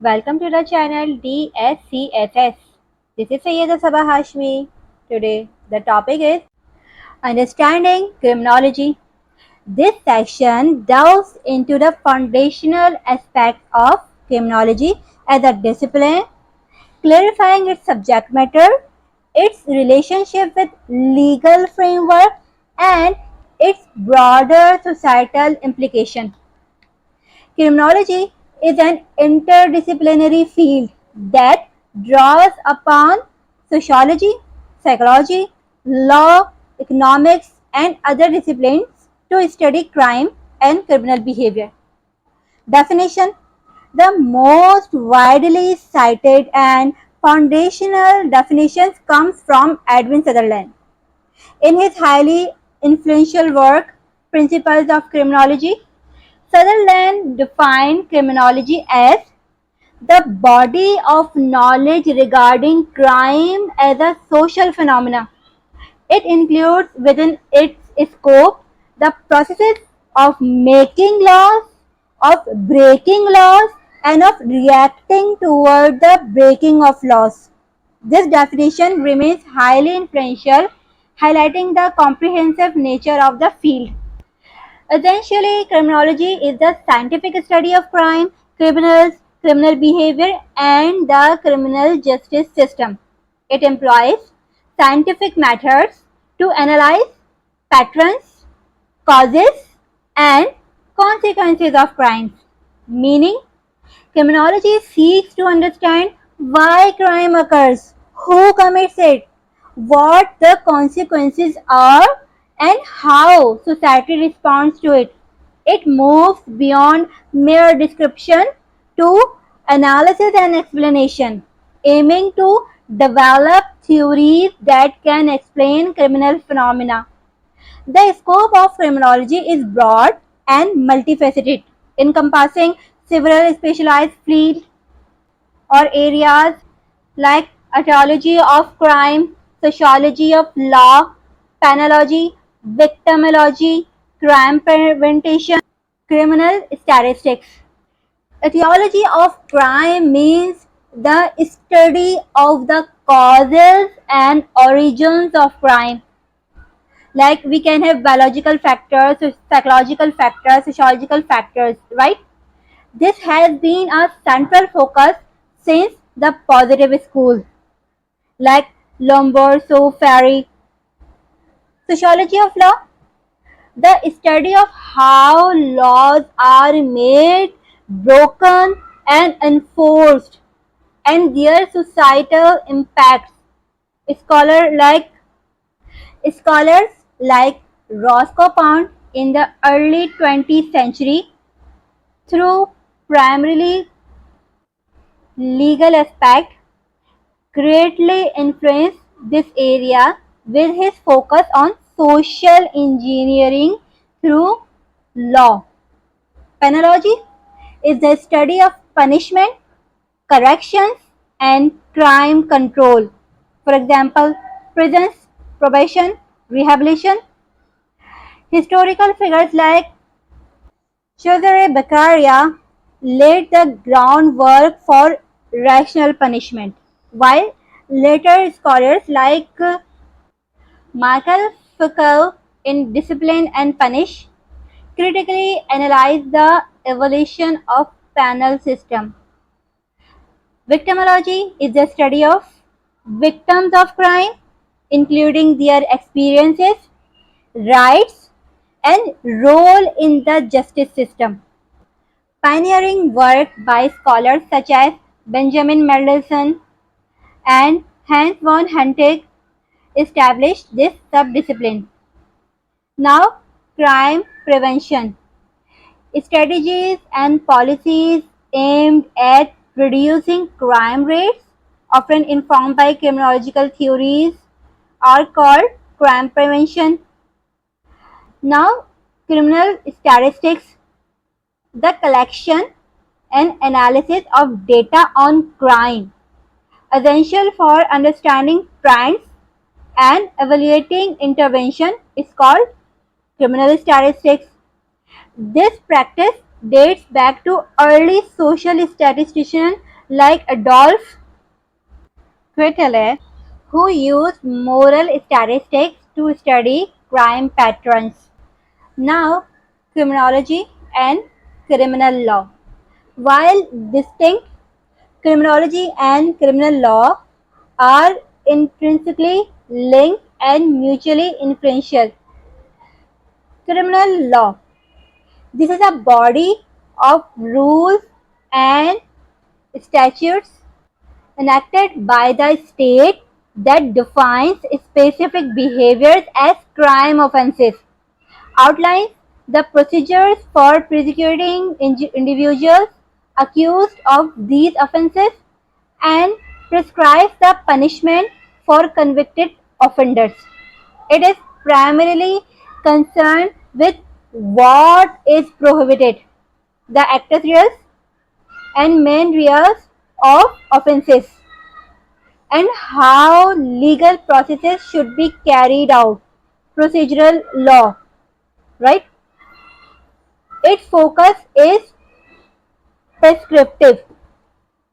Welcome to the channel DSCSS. This is Sayyeda Sabah Hashmi. Today, the topic is Understanding Criminology. This section delves into the foundational aspects of criminology as a discipline, clarifying its subject matter, its relationship with legal framework, and its broader societal implication. Criminology is an interdisciplinary field that draws upon sociology, psychology, law, economics, and other disciplines to study crime and criminal behavior. Definition: the most widely cited and foundational definitions comes from Edwin Sutherland. In his highly influential work, Principles of Criminology, Sutherland defined criminology as the body of knowledge regarding crime as a social phenomenon. It includes within its scope the processes of making laws, of breaking laws, and of reacting toward the breaking of laws. This definition remains highly influential, highlighting the comprehensive nature of the field. Essentially, criminology is the scientific study of crime, criminals, criminal behavior, and the criminal justice system. It employs scientific methods to analyze patterns, causes, and consequences of crimes. Meaning, criminology seeks to understand why crime occurs, who commits it, what the consequences are, and how society responds to it. It moves beyond mere description to analysis and explanation, aiming to develop theories that can explain criminal phenomena. The scope of criminology is broad and multifaceted, encompassing several specialized fields or areas like etiology of crime, sociology of law, penology, victimology, crime prevention, criminal statistics. Etiology of crime means the study of the causes and origins of crime. Like we can have biological factors, psychological factors, sociological factors, right? This has been a central focus since the positive school, like Lombard, Ferry. Sociology of law, the study of how laws are made, broken, and enforced, and their societal impacts. Scholar like Scholars like Roscoe Pound in the early 20th century, through primarily legal aspect, greatly influenced this area with his focus on social engineering through law. Penology is the study of punishment, corrections, and crime control. For example, prisons, probation, rehabilitation. Historical figures like Cesare Beccaria laid the groundwork for rational punishment, while later scholars like Michael Foucault in Discipline and Punish critically analyzed the evolution of penal system. Victimology is the study of victims of crime, including their experiences, rights, and role in the justice system. Pioneering work by scholars such as Benjamin Mendelsohn and Hans von Hunting established this subdiscipline. Now, crime prevention. Strategies and policies aimed at reducing crime rates, often informed by criminological theories, are called crime prevention. Now, criminal statistics, the collection and analysis of data on crime, essential for understanding trends and evaluating intervention, is called criminal statistics. This practice dates back to early social statisticians like Adolf Quetelet, who used moral statistics to study crime patterns. Now, criminology and criminal law. While distinct, criminology and criminal law are intrinsically linked and mutually influential. Criminal law. This is a body of rules and statutes enacted by the state that defines specific behaviors as crime offenses, outlines the procedures for prosecuting individuals accused of these offenses, and prescribes the punishment for convicted offenders. It is primarily concerned with what is prohibited, the actus reus and main reus of offences, and how legal processes should be carried out. Procedural law, right? Its focus is prescriptive,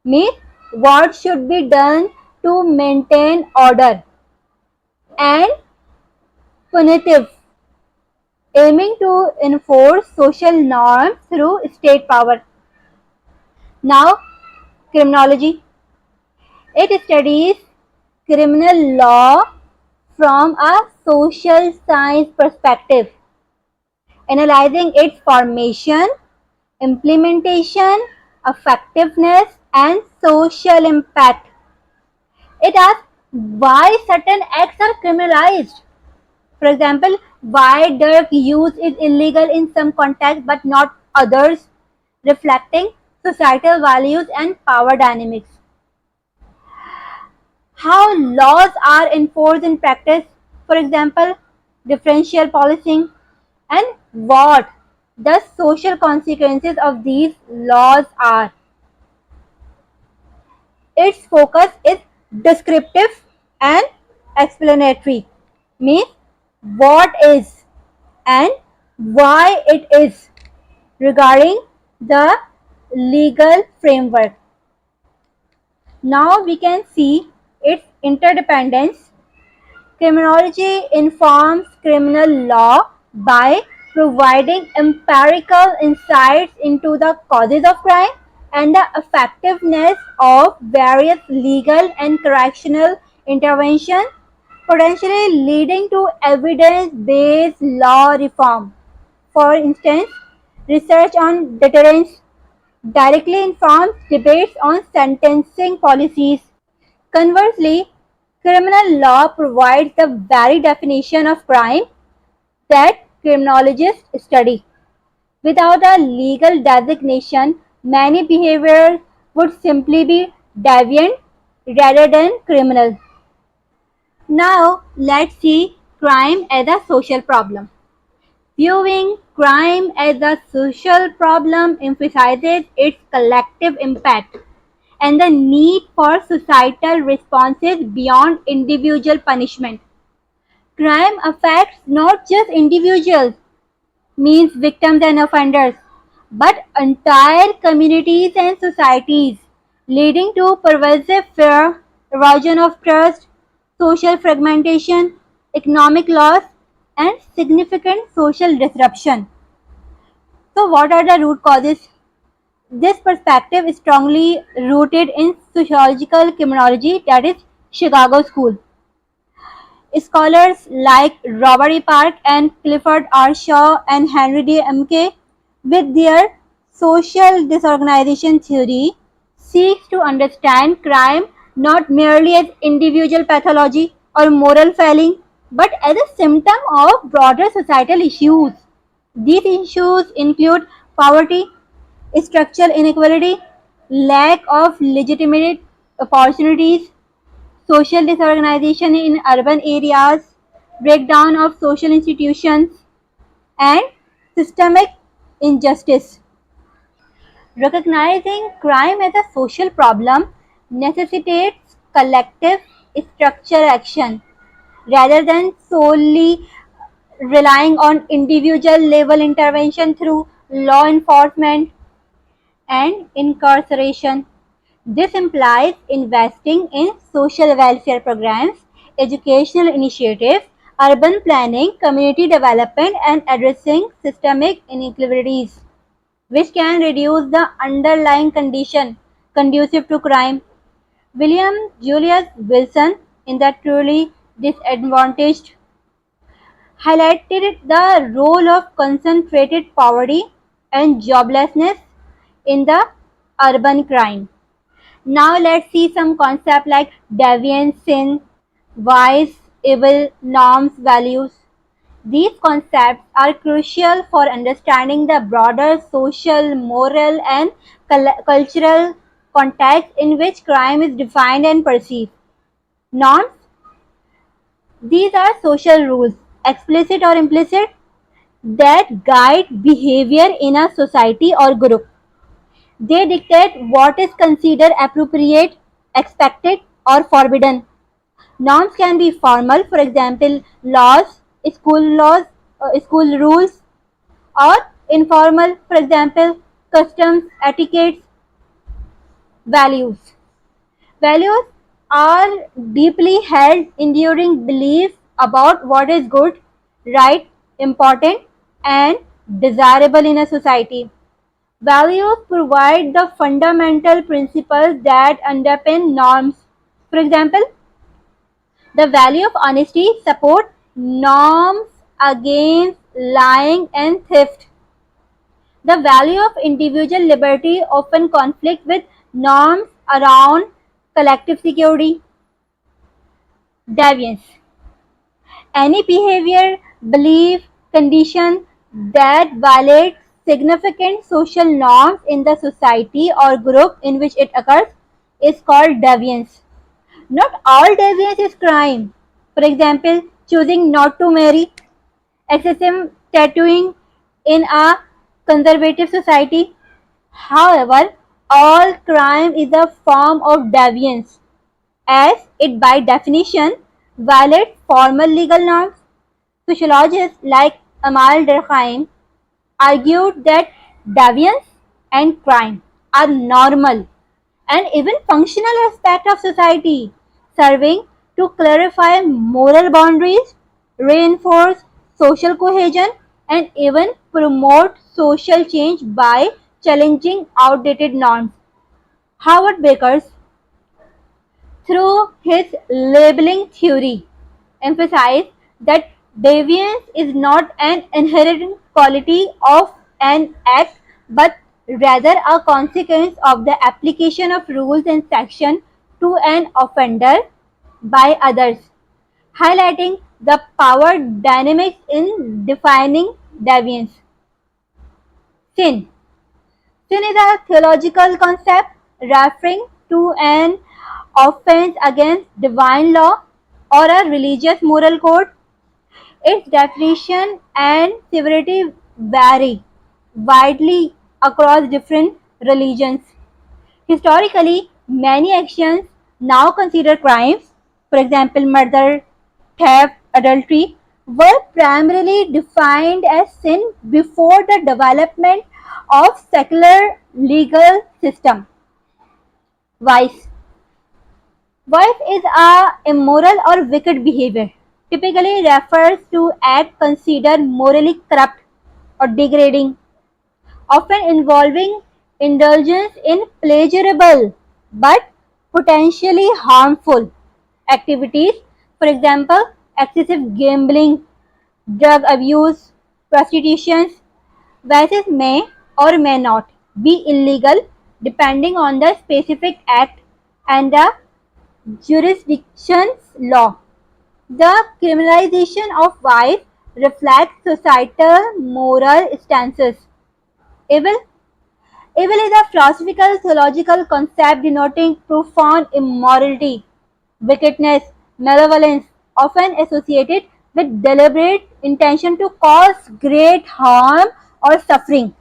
means what should be done to maintain order, and punitive, aiming to enforce social norms through state power. Now, criminology. It studies criminal law from a social science perspective, analyzing its formation, implementation, effectiveness, and social impact. It asks why certain acts are criminalized. For example, why drug use is illegal in some contexts but not others, reflecting societal values and power dynamics. How laws are enforced in practice, for example, differential policing, and what the social consequences of these laws are. Its focus is descriptive and explanatory, means what is and why it is regarding the legal framework. Now we can see its interdependence. Criminology informs criminal law by providing empirical insights into the causes of crime and the effectiveness of various legal and correctional interventions, potentially leading to evidence-based law reform. For instance, research on deterrence directly informs debates on sentencing policies. Conversely, criminal law provides the very definition of crime that criminologists study. Without a legal designation, many behaviors would simply be deviant rather than criminal. Now, let's see crime as a social problem. Viewing crime as a social problem emphasizes its collective impact and the need for societal responses beyond individual punishment. Crime affects not just individuals, means victims and offenders, but entire communities and societies, leading to pervasive fear, erosion of trust, social fragmentation, economic loss, and significant social disruption. So, what are the root causes? This perspective is strongly rooted in sociological criminology, that is, Chicago School. Scholars like Robert E. Park and Clifford R. Shaw and Henry D. Emke, with their social disorganization theory, seeks to understand crime not merely as individual pathology or moral failing, but as a symptom of broader societal issues. These issues include poverty, structural inequality, lack of legitimate opportunities, social disorganization in urban areas, breakdown of social institutions, and systemic injustice. Recognizing crime as a social problem necessitates collective structural action rather than solely relying on individual level intervention through law enforcement and incarceration. This implies investing in social welfare programs, educational initiatives, urban planning, community development, and addressing systemic inequalities, which can reduce the underlying condition conducive to crime. William Julius Wilson, in The Truly Disadvantaged, highlighted the role of concentrated poverty and joblessness in the urban crime. Now let's see some concepts like deviance, sin, vice, evil, norms, values. These concepts are crucial for understanding the broader social, moral, and cultural context in which crime is defined and perceived. Norms, these are social rules, explicit or implicit, that guide behavior in a society or group. They dictate what is considered appropriate, expected, or forbidden. Norms can be formal, for example, laws, school rules, or informal, for example, customs, etiquettes, values. Values are deeply held, enduring beliefs about what is good, right, important, and desirable in a society. Values provide the fundamental principles that underpin norms. For example, the value of honesty support norms against lying and theft. The value of individual liberty often conflict with norms around collective security. Deviance. Any behavior, belief, condition that violates significant social norms in the society or group in which it occurs is called deviance. Not all deviance is crime. For example, choosing not to marry, excessive tattooing in a conservative society. However, all crime is a form of deviance, as it by definition violates formal legal norms. Sociologists like Amal Durkheim argued that deviance and crime are normal and even functional aspects of society, serving to clarify moral boundaries, reinforce social cohesion, and even promote social change by challenging outdated norms. Howard Bakers, through his labeling theory, emphasized that deviance is not an inherent quality of an act but rather a consequence of the application of rules and sanctions to an offender by others, highlighting the power dynamics in defining deviance. Sin. Sin is a theological concept referring to an offense against divine law or a religious moral code. Its definition and severity vary widely across different religions. Historically, many actions now considered crimes, for example, murder, theft, adultery, were primarily defined as sin before the development of secular legal system. Vice. Vice is a immoral or wicked behavior. Typically refers to act considered morally corrupt or degrading, often involving indulgence in pleasurable but potentially harmful activities, for example, excessive gambling, drug abuse, prostitution. Vices may or may not be illegal depending on the specific act and the jurisdiction's law. The criminalization of vice reflects societal moral stances. Evil Evil is a philosophical theological concept denoting profound immorality, wickedness, malevolence, often associated with deliberate intention to cause great harm or suffering.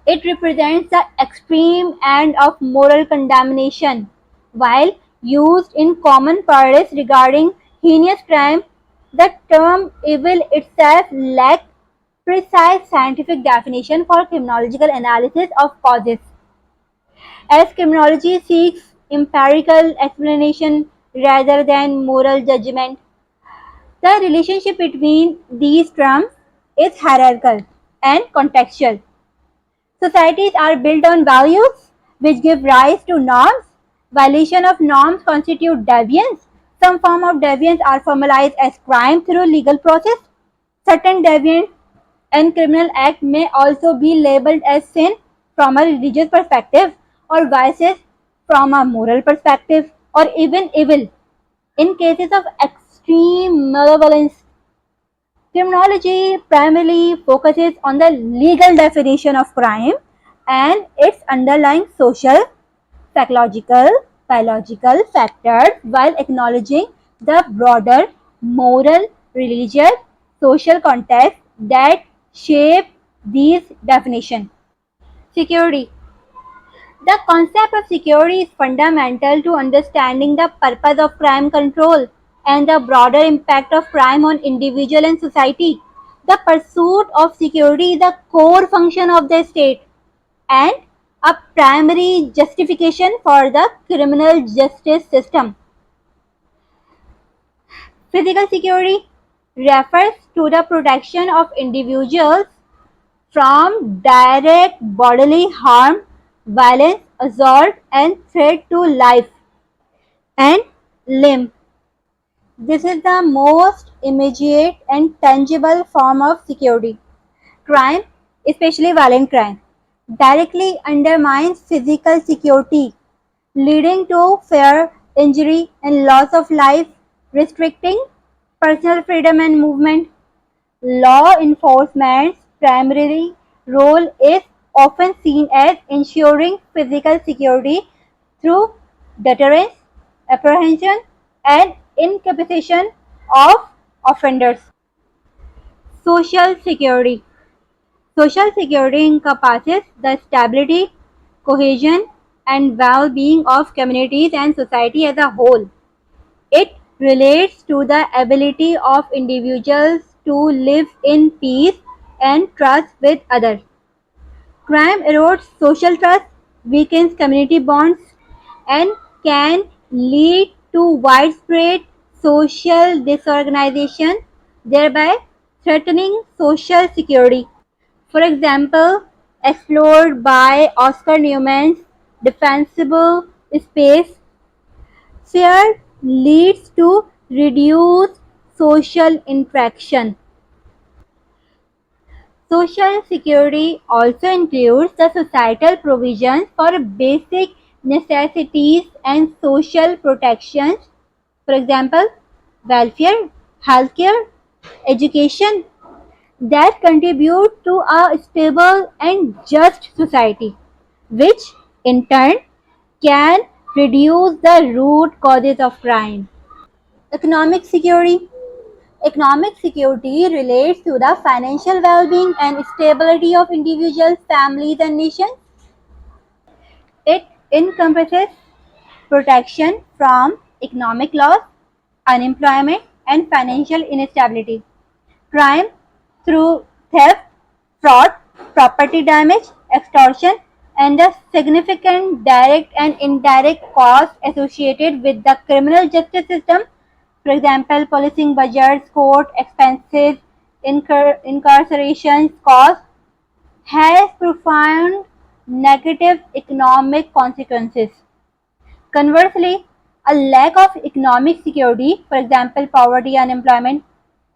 It represents the extreme end of moral condemnation. While used in common parlance regarding heinous crime, the term evil itself lacks precise scientific definition for criminological analysis of causes. As criminology seeks empirical explanation rather than moral judgment, the relationship between these terms is hierarchical and contextual. Societies are built on values which give rise to norms. Violation of norms constitute deviance. Some form of deviance are formalized as crime through legal process. Certain deviant and criminal act may also be labeled as sin from a religious perspective or vices from a moral perspective or even evil in cases of extreme malevolence. Criminology primarily focuses on the legal definition of crime and its underlying social, psychological, biological factors while acknowledging the broader moral, religious, social context that shape these definitions. Security. The concept of security is fundamental to understanding the purpose of crime control and the broader impact of crime on individual and society. The pursuit of security is a core function of the state and a primary justification for the criminal justice system. Physical security refers to the protection of individuals from direct bodily harm, violence, assault, and threat to life and limb. This is the most immediate and tangible form of security. Crime, especially violent crime, directly undermines physical security, leading to fear, injury, and loss of life, restricting personal freedom and movement. Law enforcement's primary role is often seen as ensuring physical security through deterrence, apprehension, and incapacitation of offenders. Social security. Social security encompasses the stability, cohesion, and well-being of communities and society as a whole. It relates to the ability of individuals to live in peace and trust with others. Crime erodes social trust, weakens community bonds, and can lead to widespread social disorganization, thereby threatening social security. For example, explored by Oscar Newman's Defensible Space, fear leads to reduced social interaction. Social security also includes the societal provisions for basic necessities and social protections, for example, welfare, healthcare, education, that contribute to a stable and just society, which in turn can reduce the root causes of crime. Economic security. Economic security relates to the financial well-being and stability of individuals, families, and nations. It encompasses protection from economic loss, unemployment, and financial instability. Crime through theft, fraud, property damage, extortion, and the significant direct and indirect costs associated with the criminal justice system, for example, policing budgets, court expenses, incarceration costs, has profound negative economic consequences. Conversely, a lack of economic security, for example, poverty, unemployment,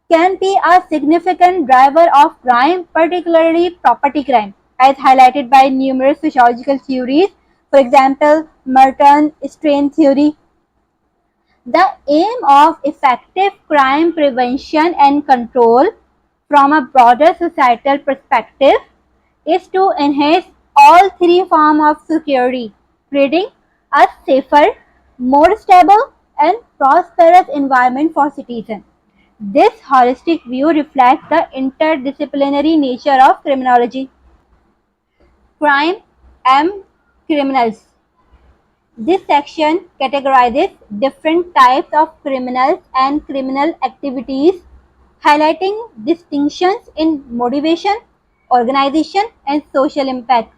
can be a significant driver of crime, particularly property crime, as highlighted by numerous sociological theories, for example, Merton strain theory. The aim of effective crime prevention and control from a broader societal perspective is to enhance all three forms of security, creating a safer, more stable, and prosperous environment for citizens. This holistic view reflects the interdisciplinary nature of criminology. Crime and criminals. This section categorizes different types of criminals and criminal activities, highlighting distinctions in motivation, organization, and social impact.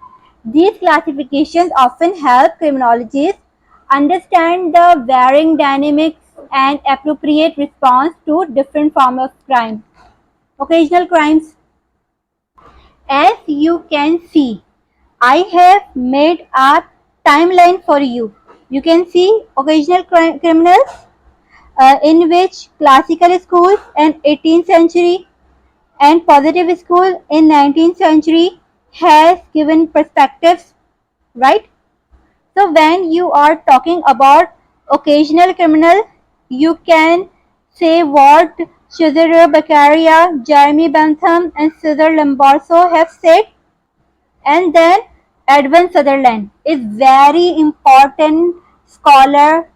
These classifications often help criminologists understand the varying dynamics and appropriate response to different forms of crime. Occasional crimes. As you can see, I have made a timeline for you. You can see occasional criminals in which classical schools in 18th century and positive school in 19th century has given perspectives, right? So when you are talking about occasional criminal, you can say what Cesare Beccaria, Jeremy Bentham and Cesar Lamborso have said. And then Edwin Sutherland is very important scholar,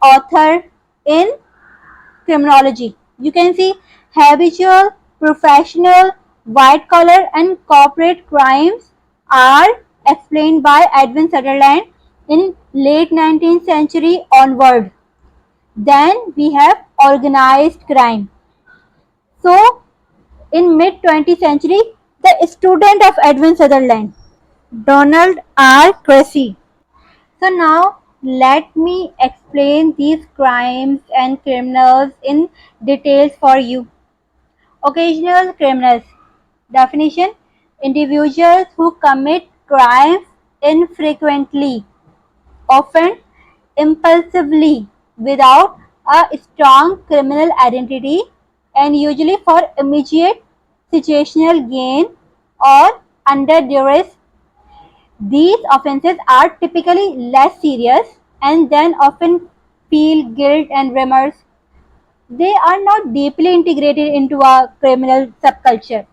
author in criminology. You can see habitual, professional, white collar and corporate crimes are explained by Edwin Sutherland in late 19th century onward. Then we have organized crime. So in mid 20th century, the student of Edwin Sutherland, Donald R. Cressy. So now let me explain these crimes and criminals in details for you. Occasional criminals. Definition: individuals who commit crimes infrequently, often impulsively, without a strong criminal identity, and usually for immediate situational gain or under duress. These offenses are typically less serious and then often feel guilt and remorse. They are not deeply integrated into a criminal subculture.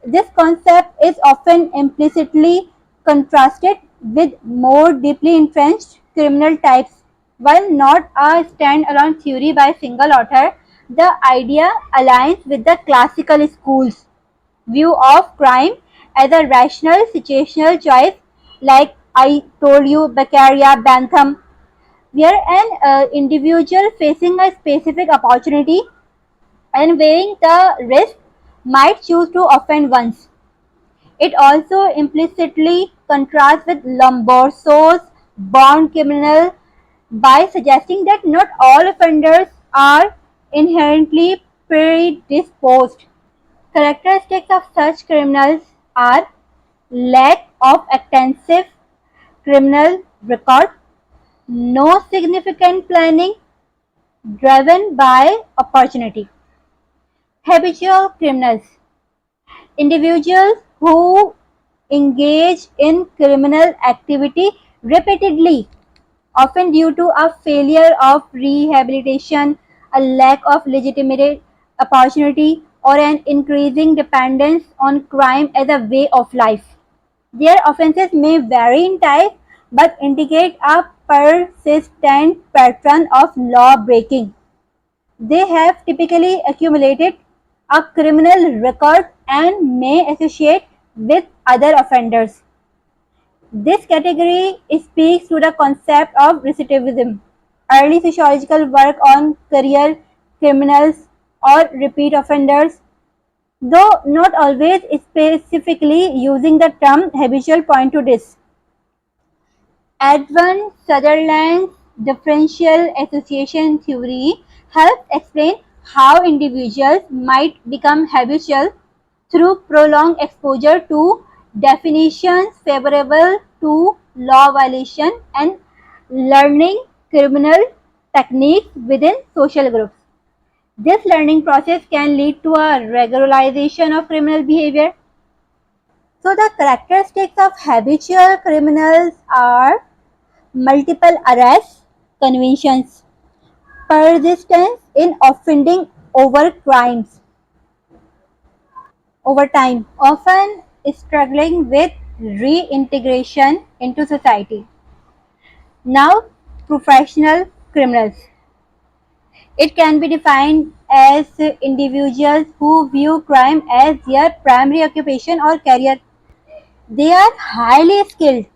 This concept is often implicitly contrasted with more deeply entrenched criminal types. While not a stand-alone theory by a single author, the idea aligns with the classical school's view of crime as a rational situational choice, like I told you, Beccaria, Bentham, where an individual facing a specific opportunity and weighing the risk might choose to offend once. It also implicitly contrasts with Lombroso's born criminal by suggesting that not all offenders are inherently predisposed. Characteristics of such criminals are lack of extensive criminal record, no significant planning, driven by opportunity. Habitual criminals, individuals who engage in criminal activity repeatedly, often due to a failure of rehabilitation, a lack of legitimate opportunity, or an increasing dependence on crime as a way of life. Their offenses may vary in type but indicate a persistent pattern of law breaking. They have typically accumulated a criminal record and may associate with other offenders. This category speaks to the concept of recidivism. Early sociological work on career criminals or repeat offenders, though not always specifically using the term habitual, point to this. Edwin Sutherland's differential association theory helps explain how individuals might become habitual through prolonged exposure to definitions favorable to law violation and learning criminal techniques within social groups. This learning process can lead to a regularization of criminal behavior. So the characteristics of habitual criminals are multiple arrests, convictions, persistence in offending over time, often struggling with reintegration into society. Now, professional criminals. It can be defined as individuals who view crime as their primary occupation or career. They are highly skilled,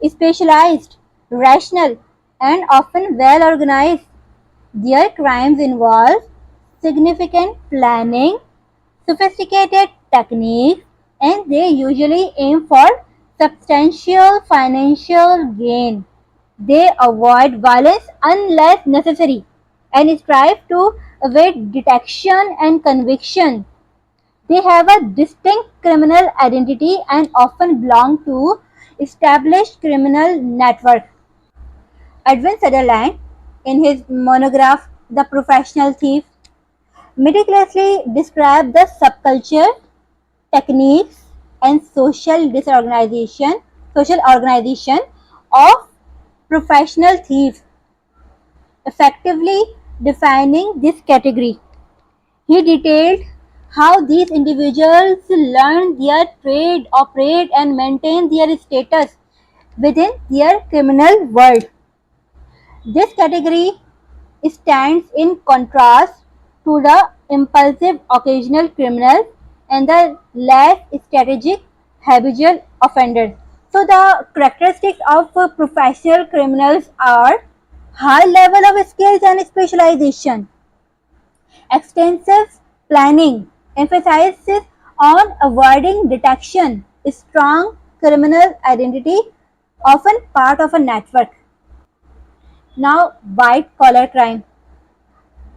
specialized, rational, and often well organized. Their crimes involve significant planning, sophisticated techniques, and they usually aim for substantial financial gain. They avoid violence unless necessary and strive to evade detection and conviction. They have a distinct criminal identity and often belong to established criminal networks. Edwin Sutherland, in his monograph The Professional Thief, meticulously described the subculture, techniques, and social organization of professional thieves, effectively defining this category. He detailed how these individuals learn their trade, operate, and maintain their status within their criminal world. This category stands in contrast to the impulsive occasional criminals and the less strategic habitual offenders. So the characteristics of professional criminals are high level of skills and specialization, extensive planning, emphasizes on avoiding detection, strong criminal identity, often part of a network. Now, white collar crime.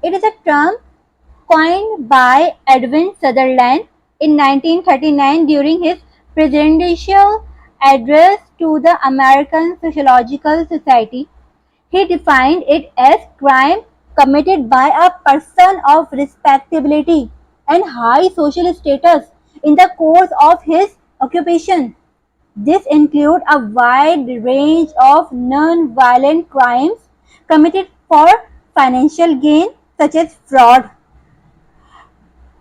It is a term coined by Edwin Sutherland in 1939 during his presidential address to the American Sociological Society. He defined it as crime committed by a person of respectability and high social status in the course of his occupation. This includes a wide range of non-violent crimes committed for financial gain such as fraud,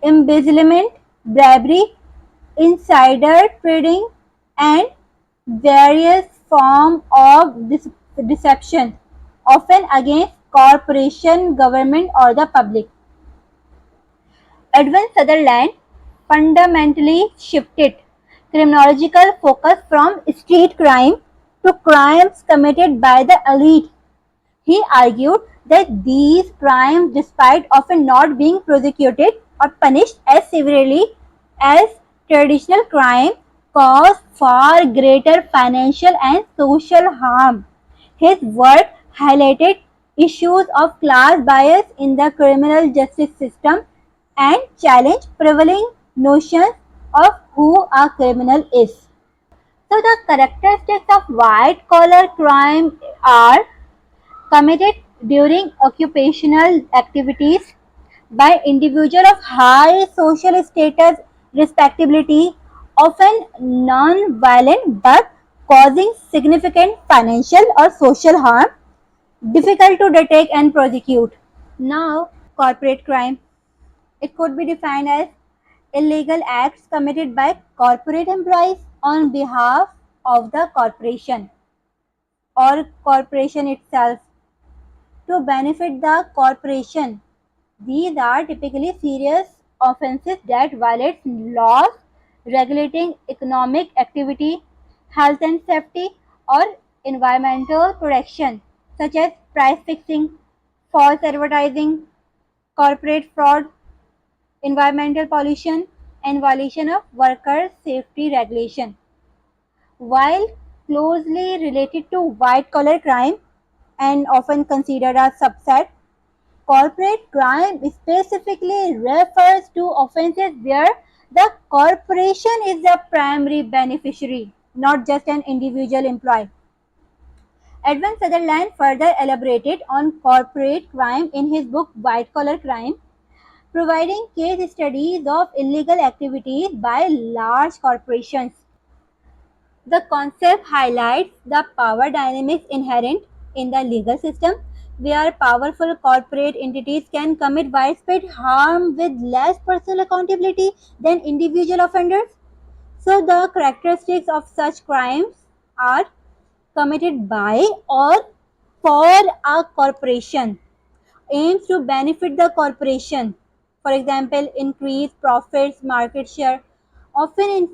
embezzlement, bribery, insider trading, and various forms of deception, often against corporation, government, or the public. Edwin Sutherland fundamentally shifted criminological focus from street crime to crimes committed by the elite. He argued that these crimes, despite often not being prosecuted or punished as severely as traditional crime, cause far greater financial and social harm. His work highlighted issues of class bias in the criminal justice system and challenged prevailing notions of who a criminal is. So the characteristics of white collar crime are committed during occupational activities by individuals of high social status, respectability, often non-violent but causing significant financial or social harm, difficult to detect and prosecute. Now, corporate crime. It could be defined as illegal acts committed by corporate employees on behalf of the corporation or corporation itself to benefit the corporation. These are typically serious offenses that violate laws regulating economic activity, health and safety, or environmental protection, such as price fixing, false advertising, corporate fraud, environmental pollution, and violation of worker safety regulation. While closely related to white collar crime and often considered a subset, corporate crime specifically refers to offenses where the corporation is the primary beneficiary, not just an individual employee. Edwin Sutherland further elaborated on corporate crime in his book White Collar Crime, providing case studies of illegal activities by large corporations. The concept highlights the power dynamics inherent in the legal system, where powerful corporate entities can commit widespread harm with less personal accountability than individual offenders. So, the characteristics of such crimes are committed by or for a corporation, aims to benefit the corporation, for example, increase profits, market share, often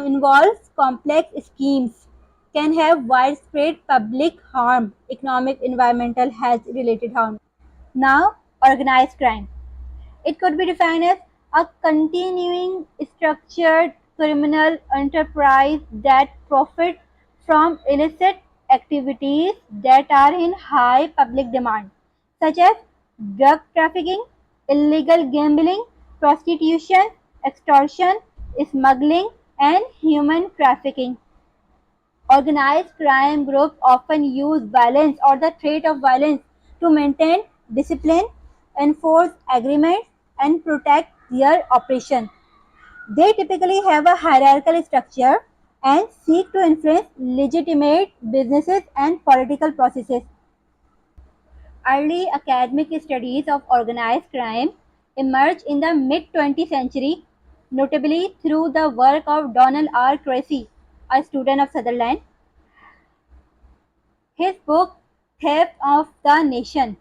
involves complex schemes, can have widespread public harm, economic, environmental, health related harm. Now, organized crime. It could be defined as a continuing structured criminal enterprise that profit from illicit activities that are in high public demand, such as drug trafficking, illegal gambling, prostitution, extortion, smuggling, and human trafficking. Organized crime groups often use violence or the threat of violence to maintain discipline, enforce agreements, and protect their operation. They typically have a hierarchical structure and seek to influence legitimate businesses and political processes. Early academic studies of organized crime emerged in the mid 20th century, notably through the work of Donald R. Tracy, a student of Sutherland. His book "Theft of the Nation"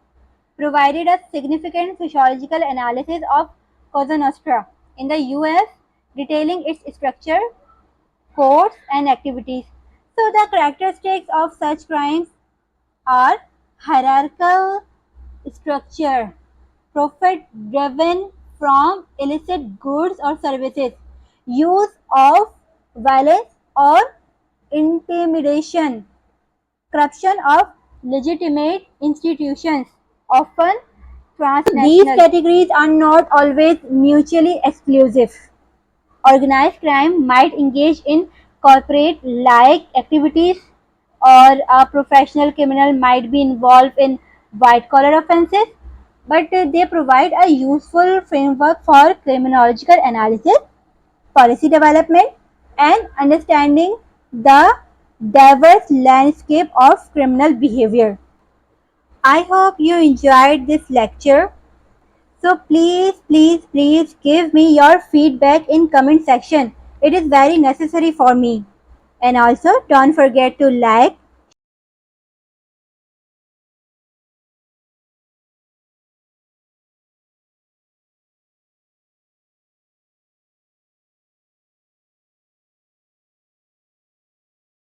provided a significant sociological analysis of Cosa Nostra in the US, detailing its structure, codes, and activities. So, the characteristics of such crimes are hierarchical structure, profit driven from illicit goods or services, use of violence or intimidation, corruption of legitimate institutions, often transnational. These categories are not always mutually exclusive. Organized crime might engage in corporate like activities, or a professional criminal might be involved in white collar offenses, but they provide a useful framework for criminological analysis, policy development, and understanding the diverse landscape of criminal behavior. I hope you enjoyed this lecture. So please give me your feedback in comment section. It is very necessary for me. And also don't forget to like,